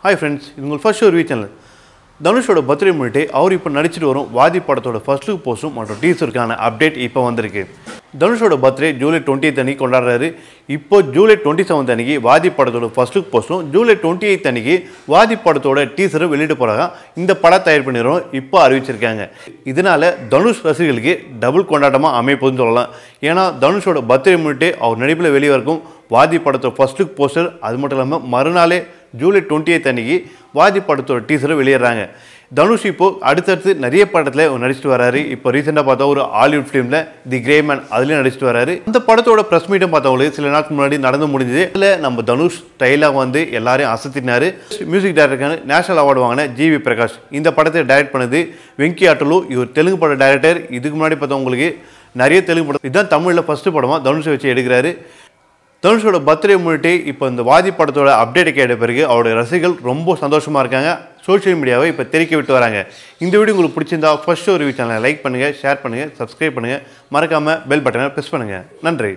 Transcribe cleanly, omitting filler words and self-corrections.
Hi friends, இது உங்கள் first review channel. தனுஷோட பர்த்டே முன்னிட்டு அவர் இப்போ நடிச்சிட்டு வரும் வாதி படத்தோட ஃபர்ஸ்ட் லுக் போஸ்டும் மற்றும் டீசருக்கான அப்டேட் இப்போ வந்திருக்கு. தனுஷோட பர்த்டே ஜூலை 20th அன்னைக்கு கொண்டாடுறாரு. இப்போ ஜூலை 27th அன்னைக்கு வாதி படத்தோட ஃபர்ஸ்ட் லுக் போஸ்டும் ஜூலை 28th அன்னைக்கு வாதி படத்தோட டீசரும் வெளியிட்டு போறாங்க. இந்த படம் தயார் பண்ணிடுறோம் இப்போ அறிவிச்சிருக்காங்க. இதனால தனுஷ் ரசிகர்களுக்கு டபுள் கொண்டாட்டமாக அமைப்பதுன்னு சொல்லலாம். ஏன்னா தனுஷோட பர்த்டே முன்னிட்டு அவர் நடிப்பில் வெளியே இருக்கும் வாதி படத்தோட ஃபர்ஸ்ட் லுக் போஸ்டர், அது மட்டும் இல்லாமல் மறுநாளே ஜூலை 20th அன்னைக்கு வாதி படத்தோட டீசரை வெளியிடுறாங்க. தனுஷ் இப்போ அடுத்தடுத்து நிறைய படத்தில் நடிச்சிட்டு வராரு. இப்போ ரீசெண்டாக பார்த்தா ஒரு ஹாலிவுட் ஃபிலிமில் தி கிரே மேன் அதுலேயும் நடிச்சிட்டு வராரு. அந்த படத்தோட ப்ரெஸ் மீட்டும் பார்த்தவங்களுக்கு சில நாட்கள் முன்னாடி நடந்து முடிஞ்சது. இதில் நம்ம தனுஷ் ஸ்டைலாக வந்து எல்லாரையும் அசத்தினாரு. மியூசிக் டைரக்டருக்கான நேஷனல் அவார்டு வாங்கின ஜிவி பிரகாஷ் இந்த படத்தை டைரக்ட் பண்ணது வெங்கி அட்டலு. இவர் தெலுங்கு பட டைரக்டர். இதுக்கு முன்னாடி பார்த்தவங்களுக்கு நிறைய தெலுங்கு படம், இதுதான் தமிழில் ஃபர்ஸ்ட் படமாக தனுஷை வச்சு எடுக்கிறாரு. தனுஷோட பர்த்டே முன்னிட்டு இப்போ இந்த வாதி படத்தோட அப்டேட்டை கேட்ட பிறகு அவருடைய ரசிகர்கள் ரொம்ப சந்தோஷமாக இருக்காங்க. சோஷியல் மீடியாவை இப்போ தெரிவிக்க விட்டு வராங்க. இந்த வீடியோ உங்களுக்கு பிடிச்சிருந்தா ஃபர்ஸ்ட் ரிவ்யூ சேனலை லைக் பண்ணுங்கள், ஷேர் பண்ணுங்கள், சப்ஸ்கிரைப் பண்ணுங்கள், மறக்காமல் பெல் பட்டனை ப்ரெஸ் பண்ணுங்கள். நன்றி.